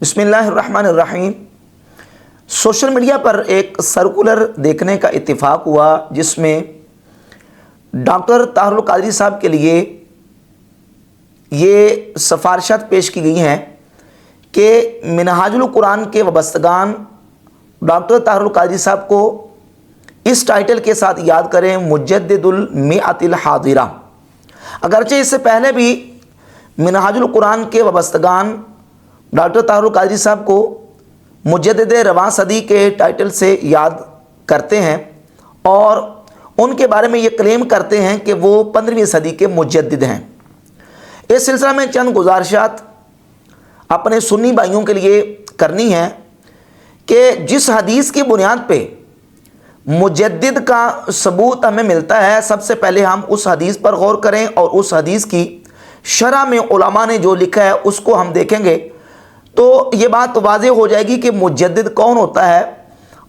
बिस्मिल्लाहिर्रहमानिर्रहीम। Social media पर एक सर्कुलर देखने का इत्तेफाक हुआ जिसमें डॉक्टर ताहरुल कादरी साहब के लिए ये सिफारिशात पेश की गई हैं कि मिनहाजुल कुरान के वबस्तगान डॉक्टर ताहरुल कादरी साहब को इस टाइटल के साथ याद करें, मुजद्दिदुल मिअतिल हादिरा। अगरचे इससे पहले भी मिनहाजुल कुरान के वबस्तगान डॉक्टर ताहरुल कादरी साहब को मुजद्दिद रवां सदी के टाइटल से याद करते हैं और उनके बारे में ये क्लेम करते हैं कि वो 15वीं सदी के मुजद्दिद हैं। इस सिलसिले में चंद गुजारिशात अपने सुन्नी भाइयों के लिए करनी है कि जिस हदीस की बुनियाद पे मुजद्दिद का सबूत हमें मिलता है, सबसे पहले हम उस हदीस पर गौर करें और उस हदीस की शरह में उलमा ने जो लिखा है उसको हम देखेंगे तो ये बात वाज़ेह हो जाएगी कि मुजद्दिद कौन होता है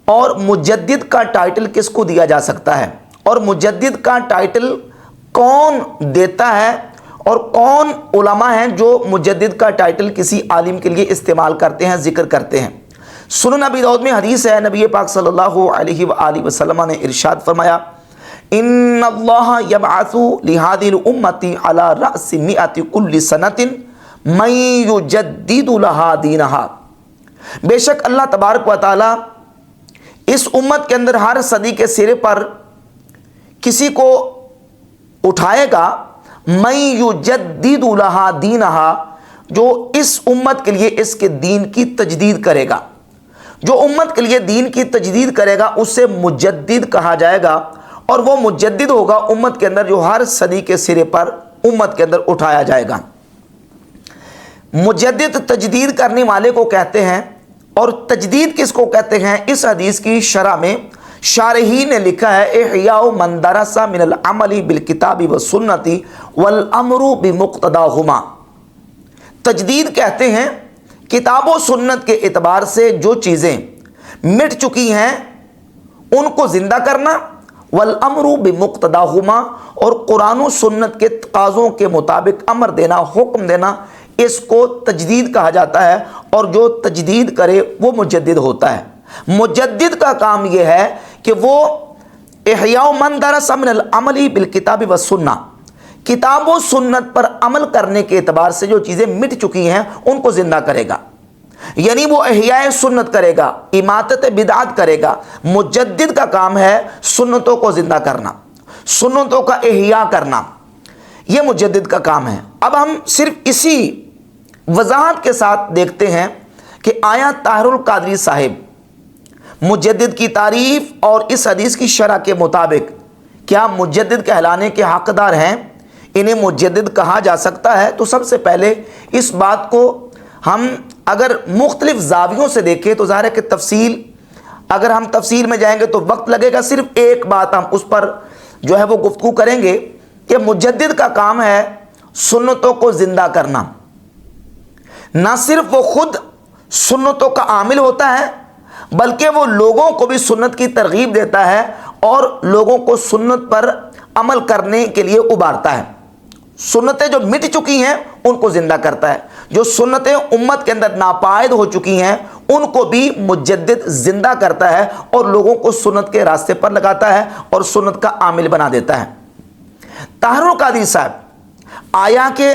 और मुजद्दिद का टाइटल किसको दिया जा सकता है और मुजद्दिद का टाइटल कौन देता है और कौन उलमा हैं जो मुजद्दिद का टाइटल किसी आलिम के लिए इस्तेमाल करते हैं, जिक्र करते हैं। सुनन अबी दाऊद में हदीस है, नबी पाक सल्लल्लाहु अलैहि वसल्लम ने इरशाद फरमाया, इन्नल्लाह यबअसु लिहादिल उम्मति अला रअसि मिअति कुल्लि सनतिन मन युजद्दिदु लहा दीनहा। बेशक अल्लाह तबारक व तआला इस उम्मत के अंदर हर सदी के सिरे पर किसी को उठाएगा, मन युजद्दिदु लहा दीनहा, जो इस उम्मत के लिए इसके दीन की तजदीद करेगा। जो उम्मत के लिए दीन की तजदीद करेगा उसे मुजद्दिद कहा जाएगा और वो मुजद्दिद होगा उम्मत के अंदर जो हर सदी के सिरे पर उम्मत के अंदर उठाया जाएगा। मुजद्दिद तजदीद करने वाले को कहते हैं और तजदीद किसको कहते हैं, इस हदीस की शरह में शारही ने लिखा है, इहयाउ मन दरसा मिनल अमली बिल किताबी व सुन्नति वल अमरु बिमुक्तदाहुमा। तजदीद कहते हैं किताब व सुन्नत के एतबार से जो चीज़ें मिट चुकी हैं उनको ज़िंदा करना, वल अमरु बिमुक्तदाहुमा, और कुरान व सुन्नत के तकाज़ों के मुताबिक अमर देना, हुक्म देना, इसको तजदीद कहा जाता है। और जो तजदीद करे वो मुजद्दिद होता है। मुजद्दिद का काम यह है कि वो इहयाउ मन दरसा मिनल अमली बिल किताबी व सुन्ना, किताब व सुन्नत पर अमल करने के एतबार से जो चीज़ें मिट चुकी हैं उनको ज़िंदा करेगा, यानी वो इहयाए सुन्नत करेगा, इमातत बिदअत करेगा। मुजद्दिद का काम है सुन्नतों को ज़िंदा करना, सुन्नतों का इहया करना, ये मुजद्दिद का काम है। अब हम सिर्फ इसी वजाहत के साथ देखते हैं कि आया ताहरुल कादरी साहिब मुजद्दिद की तारीफ़ और इस हदीस की शरह के मुताबिक क्या मुजद्दिद कहलाने के हकदार हैं, इन्हें मुजद्दिद कहा जा सकता है। तो सबसे पहले इस बात को हम अगर मुख्तलिफ ज़ावियों से देखें तो ज़ाहिर है कि तफसील, अगर हम तफसील में जाएंगे तो वक्त लगेगा। सिर्फ एक बात हम उस पर जो है वो गुफ्तगू करेंगे कि मुजद्दिद का काम है सुन्नतों को ज़िंदा करना। ना सिर्फ वो खुद सुन्नतों का आमिल होता है बल्कि वो लोगों को भी सुन्नत की तरगीब देता है और लोगों को सुन्नत पर अमल करने के लिए उबारता है। सुन्नतें जो मिट चुकी हैं उनको ज़िंदा करता है, जो सुन्नतें उम्मत के अंदर नापायद हो चुकी हैं उनको भी मुजद्दिद ज़िंदा करता है और लोगों को सुन्नत के रास्ते पर लगाता है और सुन्नत का आमिल बना देता है। ताहरुल कादरी साहब आया के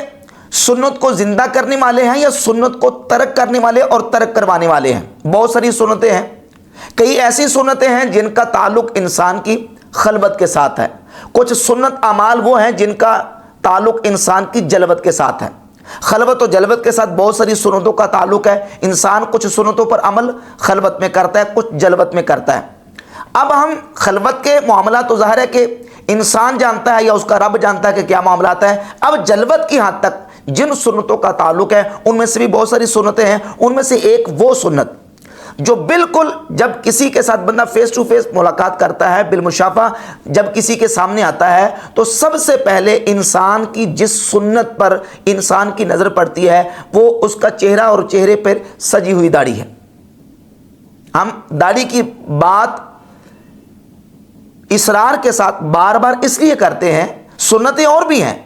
सुन्नत को ज़िंदा करने वाले हैं या सुन्नत को तर्क करने वाले और तर्क करवाने वाले हैं। बहुत सारी सुन्नतें हैं, कई ऐसी सुन्नतें हैं जिनका ताल्लुक़ इंसान की खलवत के साथ है, कुछ सुन्नत अमाल वो हैं जिनका ताल्लुक़ इंसान की जलवत के साथ है। खलवत और जलवत के साथ बहुत सारी सुन्नतों का ताल्लुक़ है। इंसान कुछ सुन्नतों पर अमल खलवत में करता है, कुछ जलवत में करता है। अब हम खलवत के मामला तो ज़ाहिर है कि इंसान जानता है या उसका रब जानता है कि क्या मामला है। अब जलवत की हद तक जिन सुन्नतों का ताल्लुक़ है उनमें से भी बहुत सारी सुन्नतें हैं। उनमें से एक वो सुन्नत जो बिल्कुल जब किसी के साथ बंदा फेस टू फेस मुलाकात करता है, बिलमुशाफा जब किसी के सामने आता है तो सबसे पहले इंसान की जिस सुन्नत पर इंसान की नज़र पड़ती है वो उसका चेहरा और चेहरे पर सजी हुई दाढ़ी है। हम दाढ़ी की बात इसरार के साथ बार बार इसलिए करते हैं, सुन्नतें और भी हैं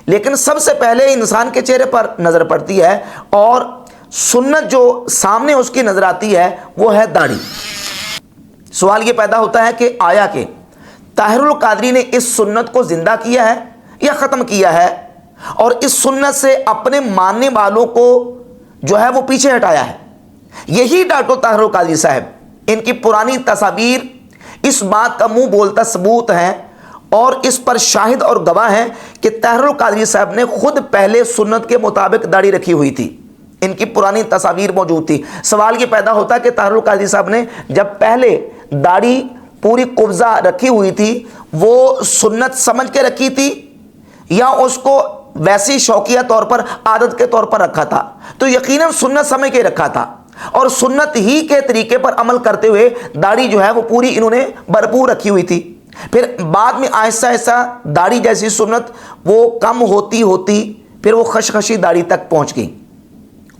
लेकिन सबसे पहले इंसान के चेहरे पर नज़र पड़ती है और सुन्नत जो सामने उसकी नजर आती है वो है दाढ़ी। सवाल ये पैदा होता है कि आया कि ताहिरुल कादरी ने इस सुन्नत को जिंदा किया है या ख़त्म किया है, और इस सुन्नत से अपने मानने वालों को जो है वो पीछे हटाया है। यही डॉक्टर ताहिरुल कादरी साहब, इनकी पुरानी तस्वीर इस बात का मुंह बोलता सबूत है और इस पर शाहिद और गवाह हैं कि ताहिरुल कादरी साहब ने खुद पहले सुन्नत के मुताबिक दाढ़ी रखी हुई थी। इनकी पुरानी तस्वीर मौजूद थी। सवाल ये पैदा होता है कि ताहिरुल कादरी साहब ने जब पहले दाढ़ी पूरी कुब्जा रखी हुई थी वो सुन्नत समझ के रखी थी या उसको वैसी शौकिया तौर पर, आदत के तौर पर रखा था? तो यकीनन सुन्नत समझ के रखा था और सुन्नत ही के तरीके पर अमल करते हुए दाढ़ी जो है वो पूरी इन्होंने भरपूर रखी हुई थी। फिर बाद में आहिस्ता आहिस्ता दाढ़ी जैसी सुन्नत वो कम होती होती फिर वो खशखशी दाढ़ी तक पहुंच गई।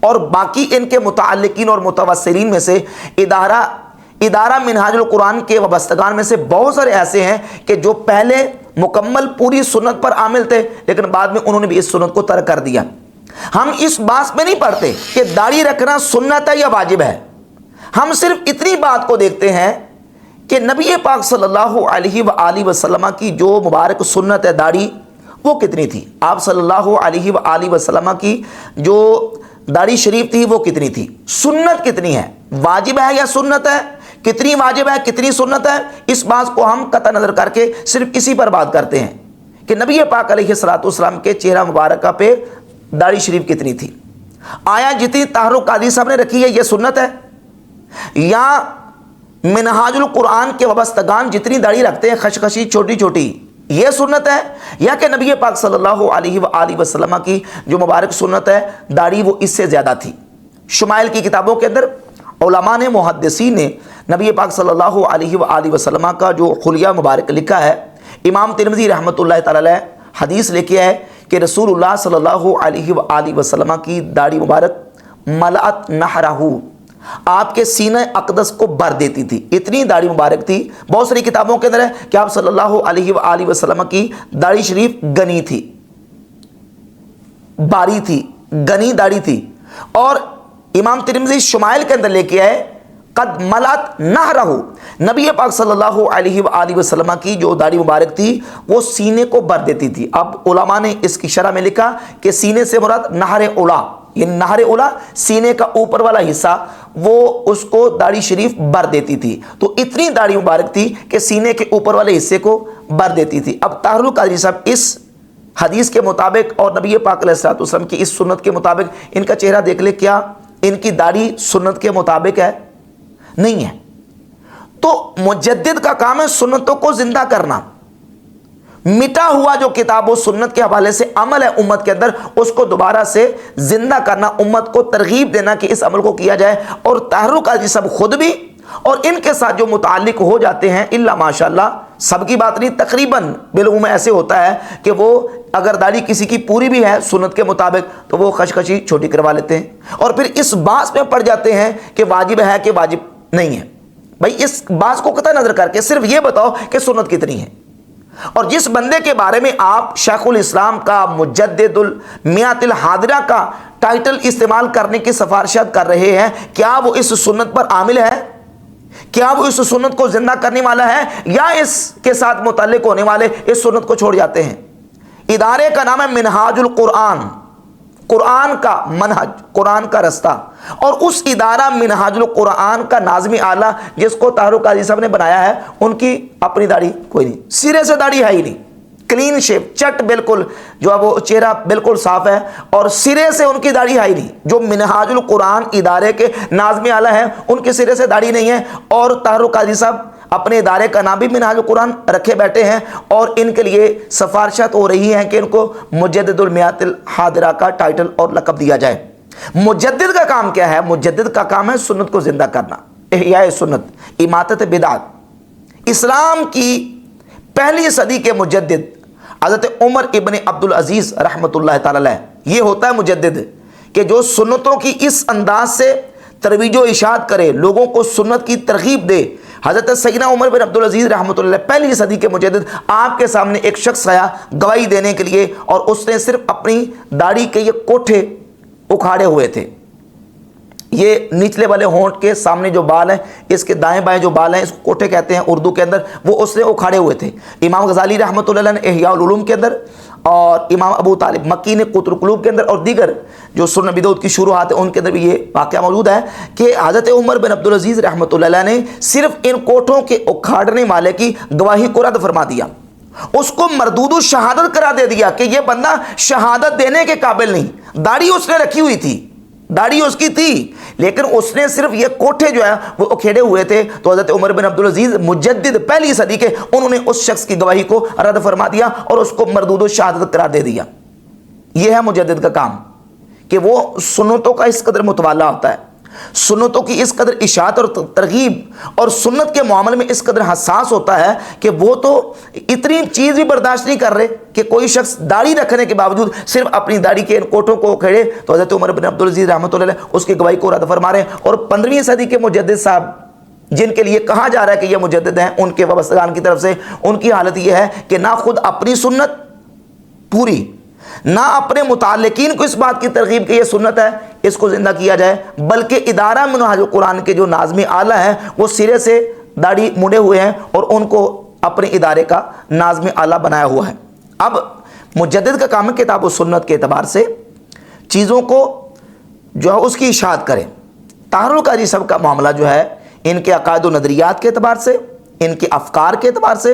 और बाकी इनके मुतअल्लिकीन और मुतवस्सिलीन में से इदारा मिनहाजुल कुरान के वबस्तगान में से बहुत सारे ऐसे हैं कि जो पहले मुकम्मल पूरी सुन्नत पर आमिल थे लेकिन बाद में उन्होंने भी इस सुन्नत को तर्क कर दिया। हम इस बात में नहीं पढ़ते कि दाढ़ी रखना सुन्नत है या वाजिब है। हम सिर्फ इतनी बात को देखते हैं कि नबी पाक सल्लल्लाहु अलैहि वसल्लम की जो मुबारक सुन्नत है दाढ़ी वो कितनी थी। आप सल्लल्लाहु अलैहि वसल्लम की जो दाढ़ी शरीफ थी वो कितनी थी, सुन्नत कितनी है, वाजिब है या सुन्नत है, कितनी वाजिब है कितनी सुन्नत है, इस बात को हम कतई नजर करके सिर्फ इसी पर बात करते हैं कि नबी पाक अलैहिस्सलाम के चेहरा मुबारक पे दाढ़ी शरीफ कितनी थी। आया जितनी ताहिरुल कादरी साहब ने रखी है ये सुन्नत है, या मिनहाजुल कुरान के वबस्तगान जितनी दाढ़ी रखते हैं खशखशी छोटी छोटी ये सुन्नत है, या कि नबी पाक सल्लल्लाहु अलैहि वसल्लम की जो मुबारक सुन्नत है दाढ़ी वो इससे ज़्यादा थी। शुमाइल की किताबों के अंदर उलमा ने, मुहद्दिसीन ने नबी पाक सल्लल्लाहु अलैहि वसल्लम का जो खुलिया मुबारक लिखा है, इमाम तिरमिज़ी रहमतुल्लाह तआला अलैह हदीस लेके आए कि रसूलुल्लाह सल्लल्लाहु अलैहि वसल्लम की दाढ़ी मुबारक मलअत नहरहू, आपके सीने अक़दस को भर देती थी, इतनी दाढ़ी मुबारक थी। बहुत सारी किताबों के अंदर है कि आप सल्लल्लाहु अलैहि वसल्लम की दाढ़ी शरीफ गनी थी, बारी थी, गनी दाढ़ी थी। और इमाम तिरमिज़ी शुमाइल के अंदर लेके आए कद मलअत नहरहू, नबी पाक सल्लल्लाहु अलैहि वसल्लम की जो दाढ़ी मुबारक थी वो सीने को भर देती थी। अब उलमा ने इसकी शरह में लिखा कि सीने से मुराद नहर उला, ये नहर उला सीने का ऊपर वाला हिस्सा वो उसको दाढ़ी शरीफ भर देती थी। तो इतनी दाढ़ी मुबारक थी कि सीने के ऊपर वाले हिस्से को भर देती थी। अब ताहिरुल कादरी साहब इस हदीस के मुताबिक और नबी पाक अलैहिस्सलातु वस्सलाम की इस सुन्नत के मुताबिक इनका चेहरा देख ले, क्या इनकी दाढ़ी सुन्नत के मुताबिक है? नहीं है। तो मुजद्दिद का काम है सुन्नतों को जिंदा करना। मिटा हुआ जो किताब सुन्नत के हवाले से अमल है उम्मत के अंदर उसको दोबारा से जिंदा करना, उम्मत को तरगीब देना कि इस अमल को किया जाए। और ताहिरुल कादरी साहब खुद भी और इनके साथ जो मुताल्लिक हो जाते हैं, इल्ला माशाअल्लाह, सबकी बात नहीं, तकरीबन बिलउम ऐसे होता है कि वो अगर दाढ़ी किसी की पूरी भी है सुन्नत के मुताबिक तो वो खशखशी छोटी करवा लेते हैं और फिर इस बात में पड़ जाते हैं कि वाजिब है कि वाजिब नहीं है। भाई इस बात को कतई नजर करके सिर्फ ये बताओ कि सुन्नत कितनी है। और जिस बंदे के बारे में आप शेखुल इस्लाम का, मुजद्दिदुल मियातिल हादिरा का टाइटल इस्तेमाल करने की सिफारिशात कर रहे हैं, क्या वो इस सुन्नत पर आमिल है? क्या वो इस सुन्नत को जिंदा करने वाला है, या इसके साथ मुतल्लिक होने वाले इस सुन्नत को छोड़ जाते हैं? इदारे का नाम है मिनहाजुल कुरान, कुरान का मनहज, कुरान का रास्ता। और उस इदारा मिनहाजुल कुरान का नाज़िम आला जिसको ताहिरुल कादरी साहब ने बनाया है, उनकी अपनी दाढ़ी कोई नहीं, सिरे से दाढ़ी है ही नहीं, क्लीन शेप, चट बिल्कुल, जो है वो चेहरा बिल्कुल साफ है और सिरे से उनकी दाढ़ी है ही नहीं। जो मिनहाजुल कुरान इदारे के नाज़िम आला है उनके सिरे से दाढ़ी नहीं है। और ताहिरुल कादरी साहब अपने इदारे का नाम भी मिनहाजुल कुरान रखे बैठे हैं और इनके लिए सिफारिशात हो रही हैं कि इनको मुजद्दिदुल मियातिल हादिरा का टाइटल और लक़ब दिया जाए। मुजद्दिद का काम क्या है? मुजद्दिद का काम है सुन्नत को जिंदा करना, इहया सुन्नत, इमातत बिदात। इस्लाम की पहली सदी के मुजद्दिद हज़रत उमर इब्न अब्दुल अजीज़ रहमतुल्लाह तआला अलैह, ये होता है मुजद्दिद कि जो सुन्नतों की इस अंदाज से तरवीजो इशाद करे, लोगों को सुन्नत की तरगीब दे। हज़रत सैयदना उमर बिन अब्दुल अजीज़ रहमतुल्लाह पहली सदी के मुजद्दिद, आपके सामने एक शख्स आया गवाही देने के लिए और उसने सिर्फ अपनी दाढ़ी के ये कोठे उखाड़े हुए थे, یہ نچلے والے ہونٹ کے سامنے جو بال ہیں، اس کے دائیں بائیں جو بال ہیں، اس کو کوٹھے کہتے ہیں اردو کے اندر، وہ اس سے اکھاڑے ہوئے تھے۔ امام غزالی رحمۃ اللہ علیہ نے احیاء العلوم کے اندر، اور امام ابو طالب مکی نے قوت القلوب کے اندر، اور دیگر جو سنن ابی داؤد کی شروحات ہیں ان کے اندر بھی یہ واقعہ موجود ہے کہ حضرت عمر بن عبدالعزیز رحمۃ اللہ علیہ نے صرف ان کوٹھوں کے اکھاڑنے والے کی گواہی کو رد فرما دیا، اس کو مردود الشہادت قرار دے دیا کہ یہ بندہ شہادت دینے کے قابل نہیں۔ داڑھی اس نے رکھی ہوئی تھی، داڑھی اس کی تھی، لیکن اس نے صرف یہ کوٹھے جو ہے وہ اکھیڑے ہوئے تھے، تو حضرت عمر بن عبدالعزیز مجدد پہلی صدی کے، انہوں نے اس شخص کی گواہی کو رد فرما دیا اور اس کو مردود الشہادت قرار دے دیا۔ یہ ہے مجدد کا کام کہ وہ سنتوں کا اس قدر متوالا ہوتا ہے، سنتوں کی اس قدر اشاعت اور ترغیب اور سنت کے معاملے میں اس قدر حساس ہوتا ہے کہ وہ تو اتنی چیز بھی برداشت نہیں کر رہے کہ کوئی شخص داڑھی رکھنے کے باوجود صرف اپنی داڑھی کے ان کوٹوں کو کھیڑے، تو حضرت عمر بن عبدالعزیز رحمۃ اللہ علیہ اس کی گواہی کو رد فرما رہے ہیں۔ اور 15ویں صدی کے مجدد صاحب جن کے لیے کہا جا رہا ہے کہ یہ مجدد ہیں، ان کے وابستگان کی طرف سے ان کی حالت یہ ہے کہ نہ خود اپنی سنت پوری، نہ اپنے متعلقین کو اس بات کی ترغیب کہ یہ سنت ہے اس کو زندہ کیا جائے، بلکہ ادارہ منہاج القرآن کے جو ناظم اعلیٰ ہیں وہ سرے سے داڑھی مڑے ہوئے ہیں اور ان کو اپنے ادارے کا ناظم اعلیٰ بنایا ہوا ہے۔ اب مجدد کا کام ہے کتاب و سنت کے اعتبار سے چیزوں کو جو ہے اس کی اشاعت کرے۔ طاہر القادری صاحب کا معاملہ جو ہے ان کے عقائد و نظریات کے اعتبار سے، ان کے افکار کے اعتبار سے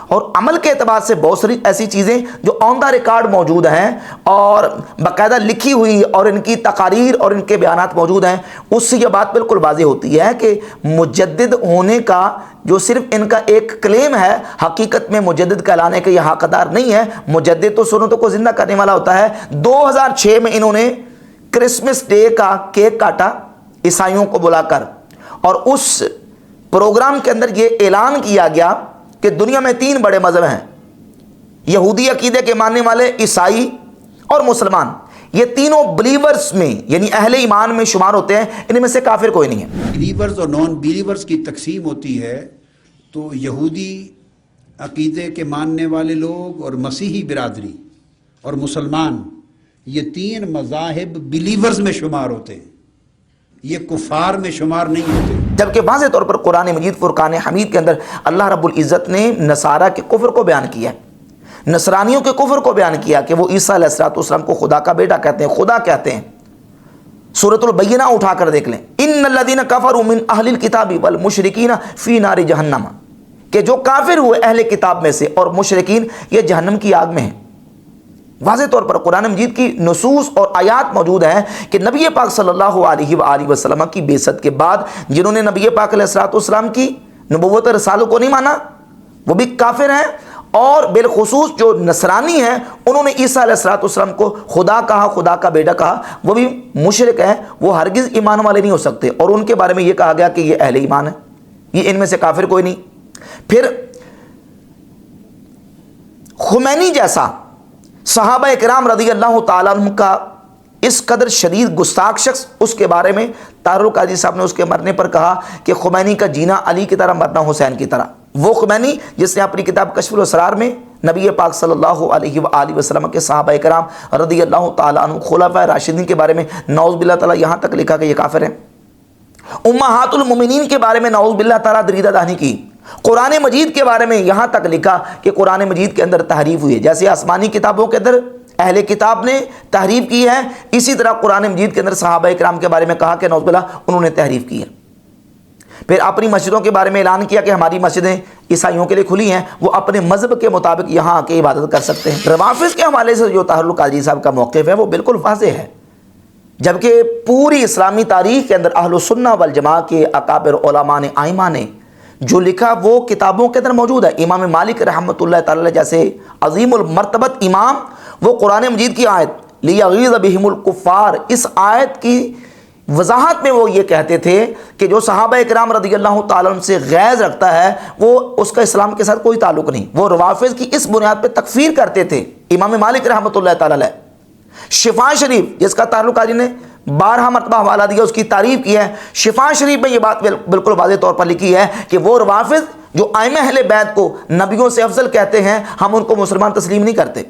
اور عمل کے اعتبار سے بہت ساری ایسی چیزیں جو آن دا ریکارڈ موجود ہیں اور باقاعدہ لکھی ہوئی اور ان کی تقاریر اور ان کے بیانات موجود ہیں، اس سے یہ بات بالکل واضح ہوتی ہے کہ مجدد ہونے کا جو صرف ان کا ایک کلیم ہے، حقیقت میں مجدد کہلانے کے یہ حقدار نہیں ہے۔ مجدد تو سنتوں کو زندہ کرنے والا ہوتا ہے۔ 2006 میں انہوں نے کرسمس ڈے کا کیک کاٹا عیسائیوں کو بلا کر، اور اس پروگرام کے اندر یہ اعلان کیا گیا کہ دنیا میں 3 بڑے مذہب ہیں، یہودی عقیدے کے ماننے والے، عیسائی اور مسلمان، یہ تینوں بلیورز میں یعنی اہل ایمان میں شمار ہوتے ہیں، ان میں سے کافر کوئی نہیں ہے۔ بلیورز اور نان بلیورز کی تقسیم ہوتی ہے تو یہودی عقیدے کے ماننے والے لوگ اور مسیحی برادری اور مسلمان، یہ 3 مذاہب بلیورز میں شمار ہوتے ہیں، یہ کفار میں شمار نہیں ہوتے۔ جبکہ واضح طور پر قرآن مجید فرقان حمید کے اندر اللہ رب العزت نے نصارہ کے کفر کو بیان کیا ہے، نصرانیوں کے کفر کو بیان کیا کہ وہ عیسیٰ علیہ السلام کو خدا کا بیٹا کہتے ہیں، خدا کہتے ہیں۔ سورۃ البینہ اٹھا کر دیکھ لیں، ان الذین کفروا من اہل الکتاب والمشرکین فی نار جہنم، کہ جو کافر ہوئے اہل کتاب میں سے اور مشرکین یہ جہنم کی آگ میں ہیں۔ واضح طور پر قرآن مجید کی نصوص اور آیات موجود ہیں کہ نبی پاک صلی اللہ علیہ وآلہ وسلم کی بعثت کے بعد جنہوں نے نبی پاک علیہ السلام کی نبوت اور رسالت کو نہیں مانا وہ بھی کافر ہیں، اور بالخصوص جو نصرانی ہیں انہوں نے عیسیٰ علیہ السلام کو خدا کہا، خدا کا بیٹا کہا، وہ بھی مشرک ہیں، وہ ہرگز ایمان والے نہیں ہو سکتے، اور ان کے بارے میں یہ کہا گیا کہ یہ اہل ایمان ہے، یہ ان میں سے کافر کوئی نہیں۔ پھر خمینی جیسا صحابہ اکرام رضی اللہ تعالیٰ عنہ کا اس قدر شدید گستاخ شخص، اس کے بارے میں طاہر القادری صاحب نے اس کے مرنے پر کہا کہ خمینی کا جینا علی کی طرح، مرنا حسین کی طرح۔ وہ خمینی جس نے اپنی کتاب کشف الاسرار میں نبی پاک صلی اللہ علیہ وآلہ وسلم کے صحابہ اکرام رضی اللہ تعالیٰ عنہ خلفائے راشدین کے بارے میں نعوذ باللہ تعالیٰ یہاں تک لکھا کہ یہ کافر ہیں۔ امہات المومنین کے بارے میں نعوذ باللہ تعالیٰ دریدہ دہانی کی۔ قرآن مجید کے بارے میں یہاں تک لکھا کہ قرآن مجید کے اندر تحریف ہوئی ہے، جیسے آسمانی کتابوں کے اندر اہل کتاب نے تحریف کی ہے، اسی طرح قرآن مجید کے اندر صحابہ اکرام کے بارے میں کہا کہ نعوذ باللہ انہوں نے تحریف کی ہے۔ پھر اپنی مسجدوں کے بارے میں اعلان کیا کہ ہماری مسجدیں عیسائیوں کے لیے کھلی ہیں، وہ اپنے مذہب کے مطابق یہاں آ کے عبادت کر سکتے ہیں۔ روافض کے حوالے سے جو طاہر القادری صاحب کا موقف ہے وہ بالکل واضح ہے، جبکہ پوری اسلامی تاریخ کے اندر اہل سنہ والجماعہ کے اکابر علماء نے، ائمہ نے جو لکھا وہ کتابوں کے اندر موجود ہے۔ امام مالک رحمۃ اللہ تعالی جیسے عظیم المرتبت امام، وہ قرآن مجید کی آیت لیغیظ بہم الکفار، اس آیت کی وضاحت میں وہ یہ کہتے تھے کہ جو صحابہ اکرام رضی اللہ تعالیٰ عنہ سے غیظ رکھتا ہے وہ اس کا اسلام کے ساتھ کوئی تعلق نہیں۔ وہ روافض کی اس بنیاد پہ تکفیر کرتے تھے امام مالک رحمۃ اللہ تعالی علیہ۔ شفا شریف جس کا طاہر القادری نے 12 مرتبہ حوالہ دیا، اس کی تعریف کی ہے، شفا شریف میں یہ بات بالکل واضح طور پر لکھی ہے کہ وہ روافض جو ائمہ اہل بیت کو نبیوں سے افضل کہتے ہیں، ہم ان کو مسلمان تسلیم نہیں کرتے۔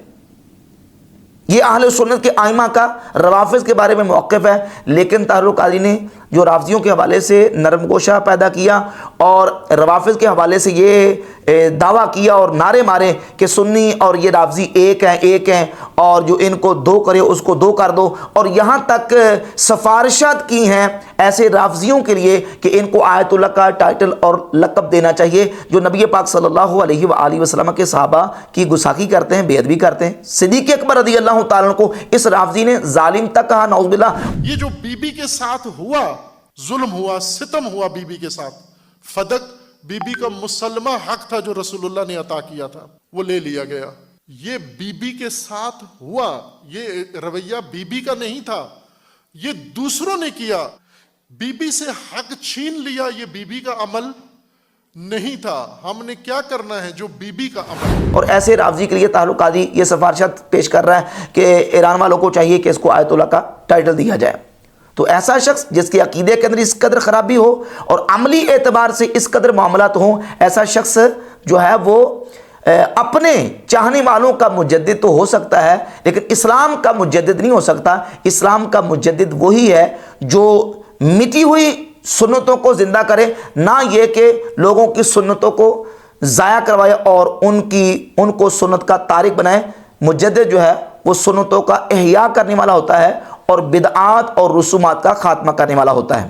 یہ اہل سنت کے آئمہ کا روافض کے بارے میں موقف ہے، لیکن طاہر القادری نے جو رافضیوں کے حوالے سے نرم گوشہ پیدا کیا اور روافض کے حوالے سے یہ دعویٰ کیا اور نعرے مارے کہ سنی اور یہ رافضی ایک ہیں اور جو ان کو دو کرے اس کو دو کر دو، اور یہاں تک سفارشات کی ہیں ایسے رافضیوں کے لیے کہ ان کو آیت اللہ کا ٹائٹل اور لقب دینا چاہیے، جو نبی پاک صلی اللہ علیہ وآلہ وسلم کے صحابہ کی گستاخی کرتے ہیں، بے ادبی کرتے ہیں۔ صدیق اکبر رضی اللہ تعالیٰ عنہ کو اس رافضی نے ظالم تک کہا، نعوذ باللہ۔ یہ جو بی بی کے ساتھ ہوا، ظلم ہوا، ستم ہوا بی بی کے ساتھ، فدق بی بی کا مسلمہ حق تھا جو رسول اللہ نے عطا کیا تھا، وہ لے لیا گیا۔ یہ بی بی کے ساتھ ہوا، یہ رویہ بی بی کا نہیں تھا، یہ دوسروں نے کیا۔ بی بی سے حق چھین لیا، یہ بی بی کا عمل نہیں تھا۔ ہم نے کیا کرنا ہے؟ جو بی بی کا عمل۔ اور ایسے رافضی کے لیے طاہر القادری یہ سفارشات پیش کر رہا ہے کہ ایران والوں کو چاہیے کہ اس کو آیت اللہ کا ٹائٹل دیا جائے۔ تو ایسا شخص جس کے عقیدے کے اندر اس قدر خرابی ہو اور عملی اعتبار سے اس قدر معاملات ہوں، ایسا شخص جو ہے وہ اپنے چاہنے والوں کا مجدد تو ہو سکتا ہے، لیکن اسلام کا مجدد نہیں ہو سکتا۔ اسلام کا مجدد وہی ہے جو مٹی ہوئی سنتوں کو زندہ کرے، نہ یہ کہ لوگوں کی سنتوں کو ضائع کروائے اور ان کو سنت کا تارک بنائے۔ مجدد جو ہے وہ سنتوں کا احیاء کرنے والا ہوتا ہے اور بدعات اور رسومات کا خاتمہ کرنے والا ہوتا ہے۔